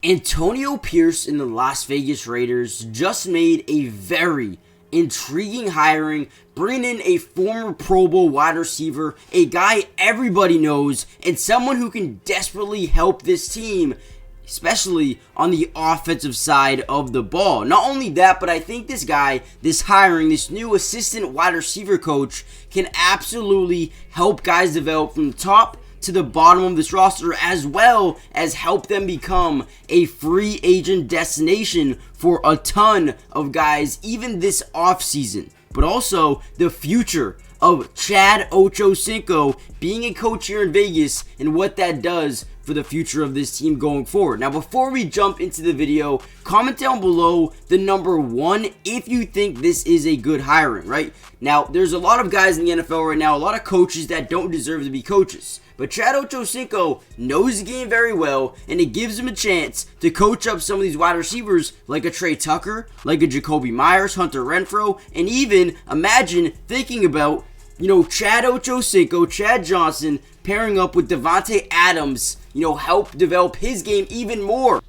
Antonio Pierce and the Las Vegas Raiders just made a very intriguing hiring, bringing in a former Pro Bowl wide receiver, a guy everybody knows, and someone who can desperately help this team, especially on the offensive side of the ball. Not only that, but I think this guy, this hiring, this new assistant wide receiver coach can absolutely help guys develop from the top to the bottom of this roster, as well as help them become a free agent destination for a ton of guys, even this offseason. But also the future of Chad Ochocinco being a coach here in Vegas and what that does for the future of this team going forward. Now, before we jump into the video, comment down below the number one if you think this is a good hiring, right? Now, there's a lot of guys in the NFL right now, a lot of coaches that don't deserve to be coaches. But Chad Ochocinco knows the game very well, and it gives him a chance to coach up some of these wide receivers like a Trey Tucker, like a Jakobi Meyers, Hunter Renfrow, and even imagine thinking about, Chad Ochocinco, Chad Johnson, pairing up with Davante Adams, help develop his game even more.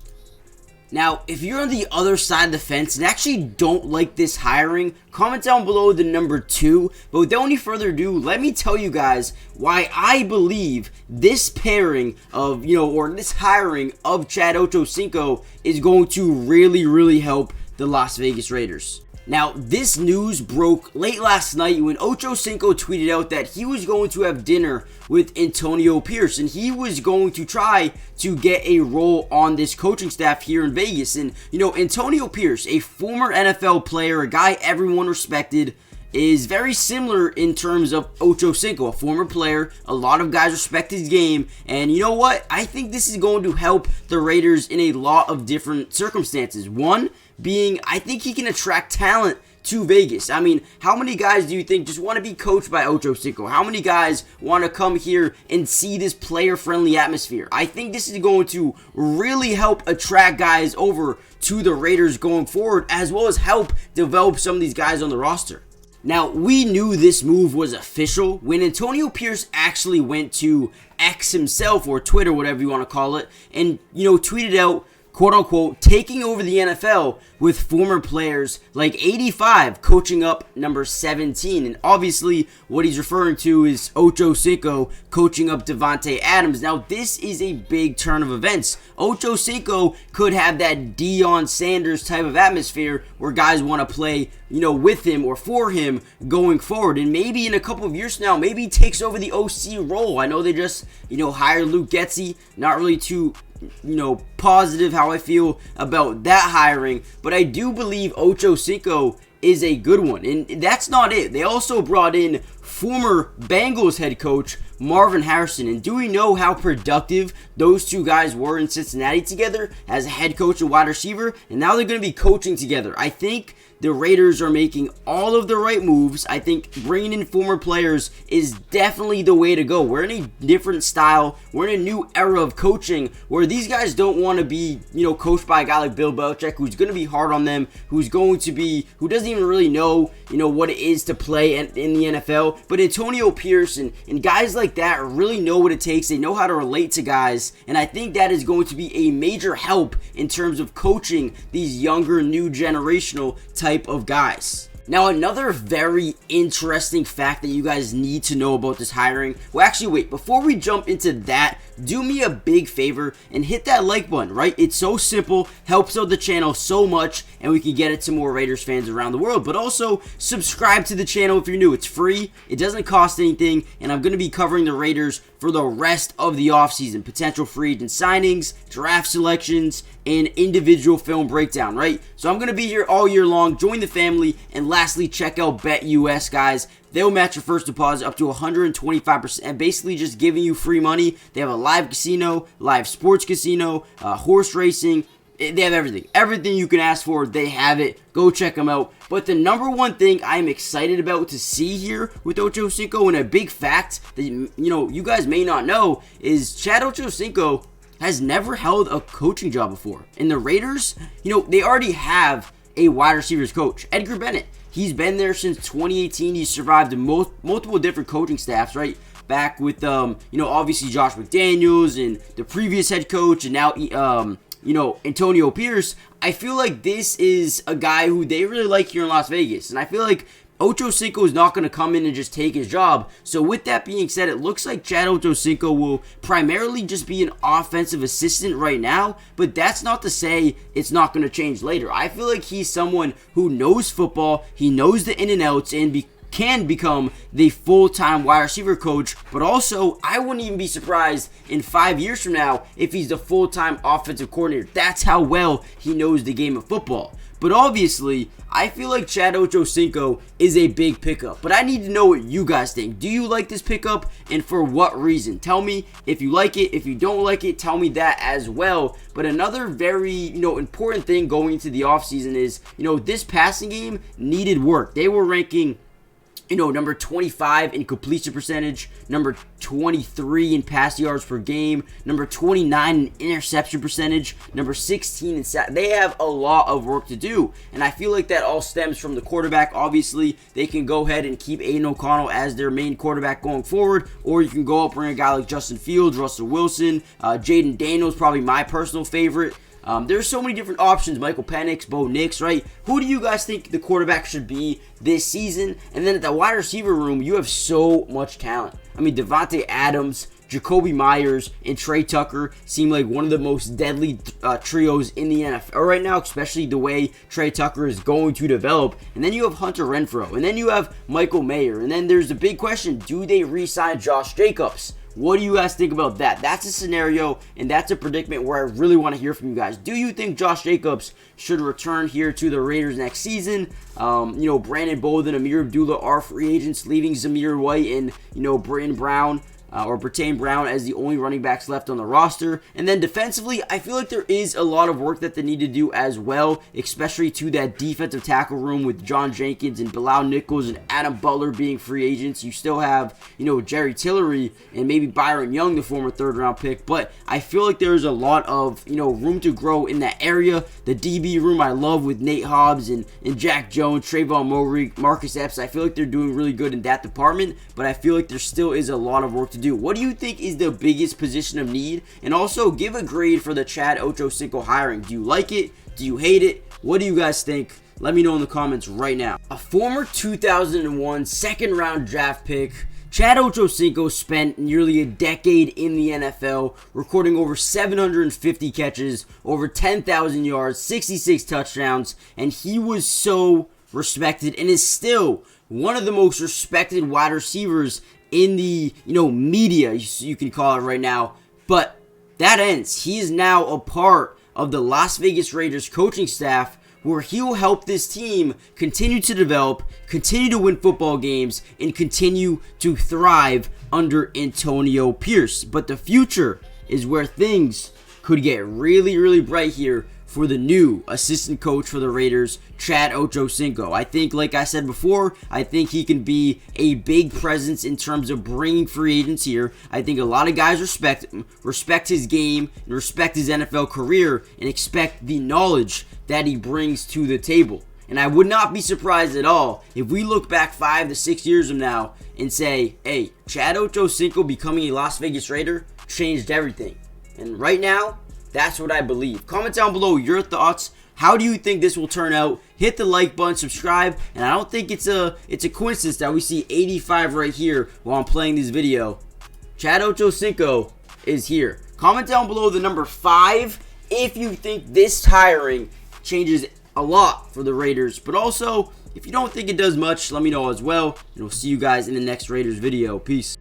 Now, if you're on the other side of the fence and actually don't like this hiring, comment down below the number two. But without any further ado, let me tell you guys why I believe this pairing of, or this hiring of Chad Ochocinco is going to really help the Las Vegas Raiders. Now, this news broke late last night when Ochocinco tweeted out that he was going to have dinner with Antonio Pierce and he was going to try to get a role on this coaching staff here in Vegas. And, Antonio Pierce, a former NFL player, a guy everyone respected, is very similar in terms of Ochocinco, a former player. A lot of guys respect his game, and you know what? I think this is going to help the Raiders in a lot of different circumstances. One being, I think he can attract talent to Vegas. I mean, how many guys do you think just want to be coached by Ochocinco? How many guys want to come here and see this player-friendly atmosphere? I think this is going to really help attract guys over to the Raiders going forward, as well as help develop some of these guys on the roster. Now, we knew this move was official when Antonio Pierce actually went to X himself, or Twitter, whatever you want to call it, and, tweeted out, quote-unquote, taking over the NFL with former players like 85 coaching up number 17. And obviously, what he's referring to is Ochocinco coaching up Davante Adams. Now, this is a big turn of events. Ochocinco could have that Deion Sanders type of atmosphere where guys want to play, with him or for him going forward. And maybe in a couple of years now, maybe he takes over the OC role. I know they just, hired Luke Getsy. Not really too positive how I feel about that hiring, but I do believe Ochocinco is a good one. And that's not it. They also brought in former Bengals head coach Marvin Harrison. And do we know how productive those two guys were in Cincinnati together as a head coach and wide receiver? And now they're going to be coaching together. I think the Raiders are making all of the right moves. I think bringing in former players is definitely the way to go. We're in a different style. We're in a new era of coaching where these guys don't want to be, coached by a guy like Bill Belichick who's going to be hard on them, who doesn't even really know, what it is to play in the NFL. But Antonio Pierce and guys like that really know what it takes. They know how to relate to guys. And I think that is going to be a major help in terms of coaching these younger, new generational type of guys. Now, another very interesting fact that you guys need to know about this hiring. Well, actually, wait, before we jump into that, do me a big favor and hit that like button, right? It's so simple, helps out the channel so much, and we can get it to more Raiders fans around the world. But also, subscribe to the channel if you're new. It's free, it doesn't cost anything, and I'm going to be covering the Raiders for the rest of the offseason. Potential free agent signings, draft selections, and individual film breakdown, right? So I'm going to be here all year long. Join the family. And lastly, check out BetUS, guys. They'll match your first deposit up to 125%, and basically just giving you free money. They have a live casino, live sports casino, horse racing. They have everything. Everything you can ask for, they have it. Go check them out. But the number one thing I'm excited about to see here with Ochocinco, and a big fact that, you guys may not know, is Chad Ochocinco has never held a coaching job before. And the Raiders, they already have a wide receivers coach, Edgar Bennett. He's been there since 2018. He's survived multiple different coaching staffs, right? Back with, obviously Josh McDaniels and the previous head coach, and now Antonio Pierce, I feel like this is a guy who they really like here in Las Vegas. And I feel like Ochocinco is not going to come in and just take his job. So with that being said, it looks like Chad Ochocinco will primarily just be an offensive assistant right now, but that's not to say it's not going to change later. I feel like he's someone who knows football, he knows the in and outs, and can become the full-time wide receiver coach, but also I wouldn't even be surprised in 5 years from now if he's the full-time offensive coordinator. That's how well he knows the game of football. But obviously, I feel like Chad Ochocinco is a big pickup. But I need to know what you guys think. Do you like this pickup, and for what reason? Tell me if you like it. If you don't like it, tell me that as well. But another very, important thing going into the offseason is, this passing game needed work. They were ranking number 25 in completion percentage, number 23 in pass yards per game, number 29 in interception percentage, number 16 in sack. They have a lot of work to do, and I feel like that all stems from the quarterback. Obviously, they can go ahead and keep Aiden O'Connell as their main quarterback going forward, or you can go up bring a guy like Justin Fields, Russell Wilson, Jaden Daniels, probably my personal favorite. There's so many different options. Michael Penix, Bo Nix, right? Who do you guys think the quarterback should be this season? And then at the wide receiver room, you have so much talent. I mean, Davante Adams, Jakobi Meyers, and Trey Tucker seem like one of the most deadly trios in the NFL right now, especially the way Trey Tucker is going to develop. And then you have Hunter Renfrow, and then you have Michael Meyers. And then there's the big question, do they re-sign Josh Jacobs? What do you guys think about that? That's a scenario, and that's a predicament where I really want to hear from you guys. Do you think Josh Jacobs should return here to the Raiders next season? Brandon Bolden, Amir Abdullah are free agents, leaving Zamir White and, Britain Brown. Bertain Brown as the only running backs left on the roster. And then defensively, I feel like there is a lot of work that they need to do as well, especially to that defensive tackle room with John Jenkins and Bilal Nichols and Adam Butler being free agents. You still have, Jerry Tillery and maybe Byron Young, the former third-round pick. But I feel like there's a lot of, room to grow in that area. The DB room I love with Nate Hobbs and Jack Jones, Trayvon Mowry, Marcus Epps. I feel like they're doing really good in that department, but I feel like there still is a lot of work to do. What do you think is the biggest position of need? And also give a grade for the Chad Ochocinco hiring. Do you like it? Do you hate it? What do you guys think? Let me know in the comments right now. A former 2001 second-round draft pick, Chad Ochocinco spent nearly a decade in the NFL, recording over 750 catches, over 10,000 yards, 66 touchdowns, and he was so respected and is still one of the most respected wide receivers in the, media, you can call it right now. But that ends. He is now a part of the Las Vegas Raiders coaching staff, where he will help this team continue to develop, continue to win football games, and continue to thrive under Antonio Pierce. But the future is where things could get really, really bright here for the new assistant coach for the Raiders, Chad Ochocinco. I think, like I said before, I think he can be a big presence in terms of bringing free agents here. I think a lot of guys respect him, respect his game, and respect his NFL career, and expect the knowledge that he brings to the table. And I would not be surprised at all if we look back 5 to 6 years from now and say, hey, Chad Ochocinco becoming a Las Vegas Raider changed everything. And right now, that's what I believe. Comment down below your thoughts. How do you think this will turn out? Hit the like button, subscribe, and I don't think it's a coincidence that we see 85 right here while I'm playing this video. Chad Ochocinco is here. Comment down below the number 5 if you think this hiring changes a lot for the Raiders. But also, if you don't think it does much, let me know as well. And we'll see you guys in the next Raiders video. Peace.